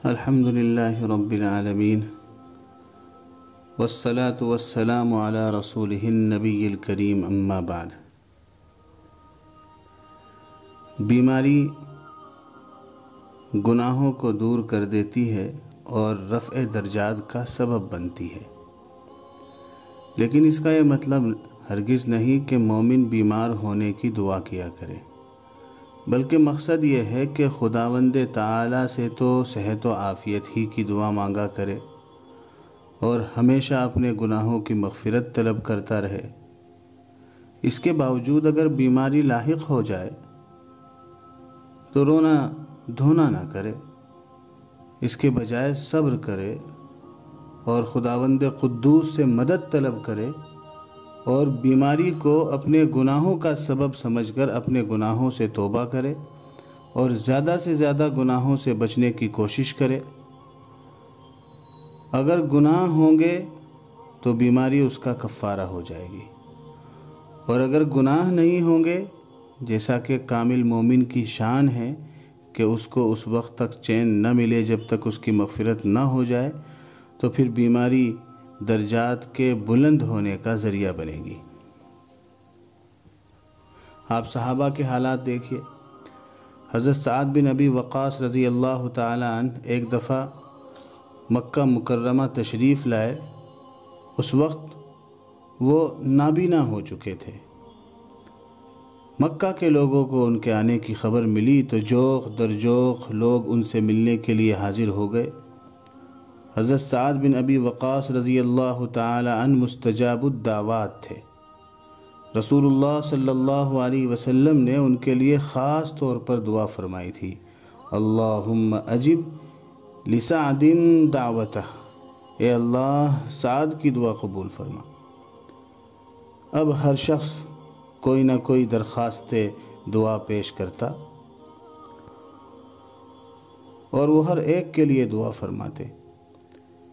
الحمد للہ رب العالمین والصلاة والسلام علی رسولہ النبی الکریم اما بعد۔ بیماری گناہوں کو دور کر دیتی ہے اور رفع درجات کا سبب بنتی ہے، لیکن اس کا یہ مطلب ہرگز نہیں کہ مومن بیمار ہونے کی دعا کیا کرے، بلکہ مقصد یہ ہے کہ خداوند تعالی سے تو صحت و عافیت ہی کی دعا مانگا کرے اور ہمیشہ اپنے گناہوں کی مغفرت طلب کرتا رہے۔ اس کے باوجود اگر بیماری لاحق ہو جائے تو رونا دھونا نہ کرے، اس کے بجائے صبر کرے اور خداوند قدوس سے مدد طلب کرے اور بیماری کو اپنے گناہوں کا سبب سمجھ کر اپنے گناہوں سے توبہ کرے اور زیادہ سے زیادہ گناہوں سے بچنے کی کوشش کرے۔ اگر گناہ ہوں گے تو بیماری اس کا کفارہ ہو جائے گی، اور اگر گناہ نہیں ہوں گے، جیسا کہ کامل مومن کی شان ہے کہ اس کو اس وقت تک چین نہ ملے جب تک اس کی مغفرت نہ ہو جائے، تو پھر بیماری درجات کے بلند ہونے کا ذریعہ بنے گی۔ آپ صحابہ کے حالات دیکھیے۔ حضرت سعد بن ابی وقاص رضی اللہ تعالی عنہ ایک دفعہ مکہ مکرمہ تشریف لائے۔ اس وقت وہ نابینا ہو چکے تھے۔ مکہ کے لوگوں کو ان کے آنے کی خبر ملی تو جوق در جوق لوگ ان سے ملنے کے لیے حاضر ہو گئے۔ حضرت سعد بن ابی وقاص رضی اللہ تعالی عنہ مستجاب الدعوات تھے۔ رسول اللہ صلی اللہ علیہ وسلم نے ان کے لیے خاص طور پر دعا فرمائی تھی، اللہم اجب لسعد دعوتہ، اے اللہ سعد کی دعا قبول فرما۔ اب ہر شخص کوئی نہ کوئی درخواست دعا پیش کرتا اور وہ ہر ایک کے لیے دعا فرماتے۔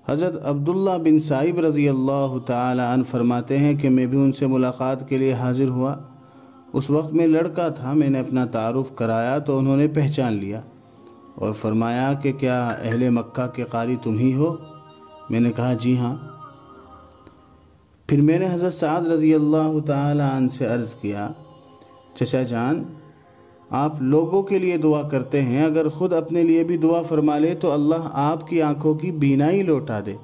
حضرت عبداللہ بن سائب رضی اللہ تعالی عنہ فرماتے ہیں کہ میں بھی ان سے ملاقات کے لیے حاضر ہوا۔ اس وقت میں لڑکا تھا، میں نے اپنا تعارف کرایا تو انہوں نے پہچان لیا اور فرمایا کہ کیا اہل مکہ کے قاری تم ہی ہو؟ میں نے کہا جی ہاں۔ پھر میں نے حضرت سعد رضی اللہ تعالی عنہ سے عرض کیا، چچا جان آپ لوگوں کے لیے دعا کرتے ہیں، اگر خود اپنے لیے بھی دعا فرما لے تو اللہ آپ کی آنکھوں کی بینائی لوٹا دے۔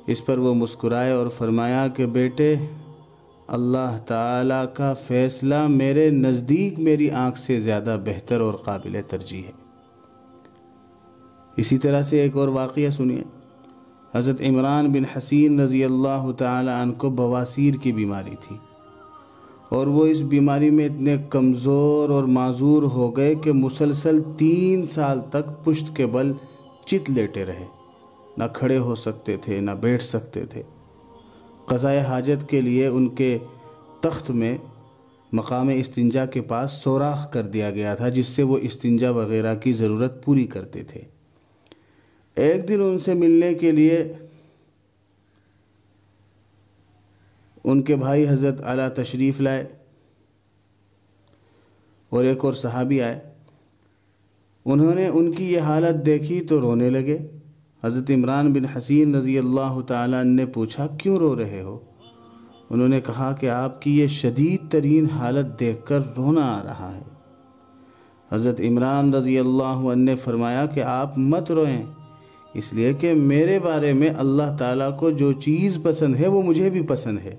اس پر وہ مسکرائے اور فرمایا کہ بیٹے، اللہ تعالیٰ کا فیصلہ میرے نزدیک میری آنکھ سے زیادہ بہتر اور قابل ترجیح ہے۔ اسی طرح سے ایک اور واقعہ سنیے۔ حضرت عمران بن حسین رضی اللہ تعالی عنہ کو بواسیر کی بیماری تھی، اور وہ اس بیماری میں اتنے کمزور اور معذور ہو گئے کہ مسلسل 3 سال تک پشت کے بل چت لیٹے رہے، نہ کھڑے ہو سکتے تھے نہ بیٹھ سکتے تھے۔ قضائے حاجت کے لیے ان کے تخت میں مقام استنجا کے پاس سوراخ کر دیا گیا تھا، جس سے وہ استنجا وغیرہ کی ضرورت پوری کرتے تھے۔ ایک دن ان سے ملنے کے لیے ان کے بھائی حضرت اعلیٰ تشریف لائے اور ایک اور صحابی آئے۔ انہوں نے ان کی یہ حالت دیکھی تو رونے لگے۔ حضرت عمران بن حسین رضی اللہ تعالیٰ عنہ نے پوچھا کیوں رو رہے ہو؟ انہوں نے کہا کہ آپ کی یہ شدید ترین حالت دیکھ کر رونا آ رہا ہے۔ حضرت عمران رضی اللہ عنہ نے فرمایا کہ آپ مت روئیں، اس لیے کہ میرے بارے میں اللہ تعالیٰ کو جو چیز پسند ہے وہ مجھے بھی پسند ہے۔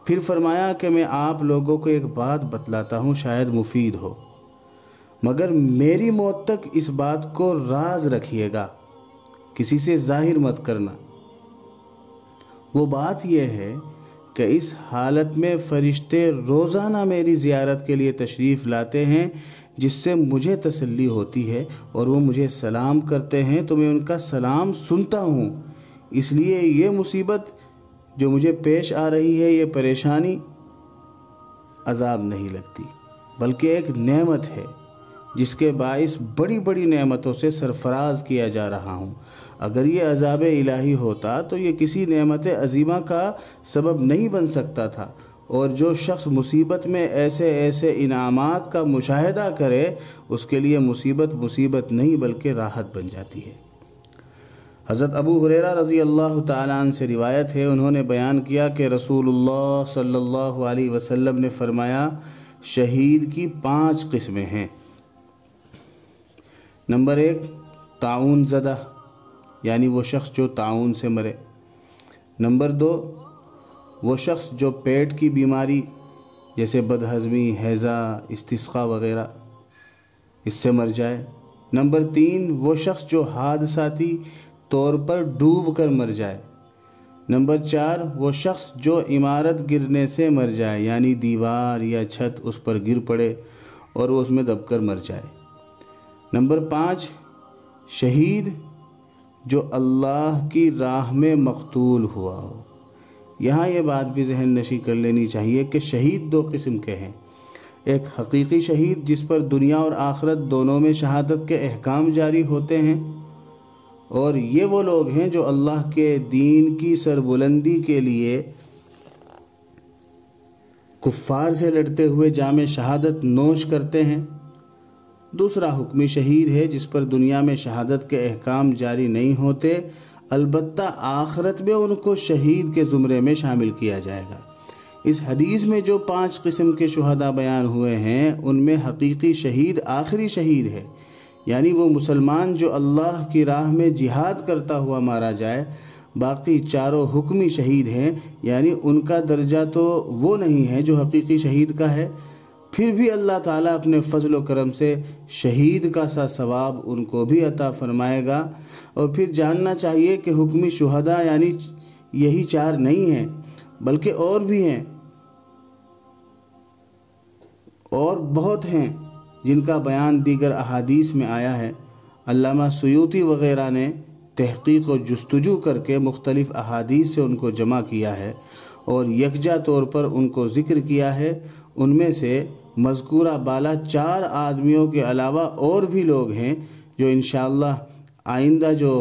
پھر فرمایا کہ میں آپ لوگوں کو ایک بات بتلاتا ہوں، شاید مفید ہو، مگر میری موت تک اس بات کو راز رکھیے گا، کسی سے ظاہر مت کرنا۔ وہ بات یہ ہے کہ اس حالت میں فرشتے روزانہ میری زیارت کے لیے تشریف لاتے ہیں، جس سے مجھے تسلی ہوتی ہے، اور وہ مجھے سلام کرتے ہیں تو میں ان کا سلام سنتا ہوں۔ اس لیے یہ مصیبت جو مجھے پیش آ رہی ہے، یہ پریشانی عذاب نہیں لگتی، بلکہ ایک نعمت ہے جس کے باعث بڑی بڑی نعمتوں سے سرفراز کیا جا رہا ہوں۔ اگر یہ عذاب الہی ہوتا تو یہ کسی نعمت عظیمہ کا سبب نہیں بن سکتا تھا، اور جو شخص مصیبت میں ایسے ایسے انعامات کا مشاہدہ کرے، اس کے لیے مصیبت نہیں بلکہ راحت بن جاتی ہے۔ حضرت ابو ہریرہ رضی اللہ تعالیٰ عنہ سے روایت ہے، انہوں نے بیان کیا کہ رسول اللہ صلی اللہ علیہ وسلم نے فرمایا شہید کی 5 قسمیں ہیں۔ نمبر 1 طاعون زدہ، یعنی وہ شخص جو طاعون سے مرے۔ نمبر 2 وہ شخص جو پیٹ کی بیماری جیسے بدہضمی، ہیضہ، استسقاء وغیرہ اس سے مر جائے۔ نمبر 3 وہ شخص جو حادثاتی طور پر ڈوب کر مر جائے۔ نمبر 4 وہ شخص جو عمارت گرنے سے مر جائے، یعنی دیوار یا چھت اس پر گر پڑے اور وہ اس میں دب کر مر جائے۔ نمبر 5 شہید جو اللہ کی راہ میں مقتول ہوا ہو۔ یہاں یہ بات بھی ذہن نشی کر لینی چاہیے کہ شہید 2 قسم کے ہیں، ایک حقیقی شہید جس پر دنیا اور آخرت دونوں میں شہادت کے احکام جاری ہوتے ہیں، اور یہ وہ لوگ ہیں جو اللہ کے دین کی سربلندی کے لیے کفار سے لڑتے ہوئے جام شہادت نوش کرتے ہیں۔ دوسرا حکمی شہید ہے جس پر دنیا میں شہادت کے احکام جاری نہیں ہوتے، البتہ آخرت میں ان کو شہید کے زمرے میں شامل کیا جائے گا۔ اس حدیث میں جو 5 قسم کے شہداء بیان ہوئے ہیں ان میں حقیقی شہید آخری شہید ہے، یعنی وہ مسلمان جو اللہ کی راہ میں جہاد کرتا ہوا مارا جائے۔ باقی چاروں حکمی شہید ہیں، یعنی ان کا درجہ تو وہ نہیں ہے جو حقیقی شہید کا ہے، پھر بھی اللہ تعالیٰ اپنے فضل و کرم سے شہید کا سا ثواب ان کو بھی عطا فرمائے گا۔ اور پھر جاننا چاہیے کہ حکمی شہداء یعنی یہی 4 نہیں ہیں، بلکہ اور بھی ہیں، اور بہت ہیں جن کا بیان دیگر احادیث میں آیا ہے۔ علامہ سیوطی وغیرہ نے تحقیق و جستجو کر کے مختلف احادیث سے ان کو جمع کیا ہے اور یکجا طور پر ان کو ذکر کیا ہے۔ ان میں سے مذکورہ بالا 4 آدمیوں کے علاوہ اور بھی لوگ ہیں جو انشاءاللہ آئندہ جو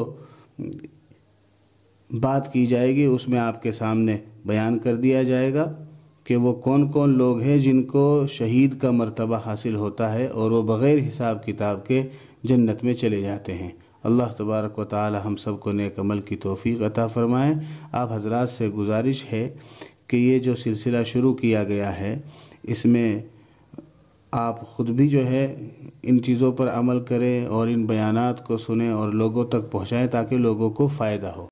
بات کی جائے گی اس میں آپ کے سامنے بیان کر دیا جائے گا کہ وہ کون کون لوگ ہیں جن کو شہید کا مرتبہ حاصل ہوتا ہے اور وہ بغیر حساب کتاب کے جنت میں چلے جاتے ہیں۔ اللہ تبارک و تعالی ہم سب کو نیک عمل کی توفیق عطا فرمائے۔ آپ حضرات سے گزارش ہے کہ یہ جو سلسلہ شروع کیا گیا ہے اس میں آپ خود بھی جو ہے ان چیزوں پر عمل کریں اور ان بیانات کو سنیں اور لوگوں تک پہنچائیں تاکہ لوگوں کو فائدہ ہو۔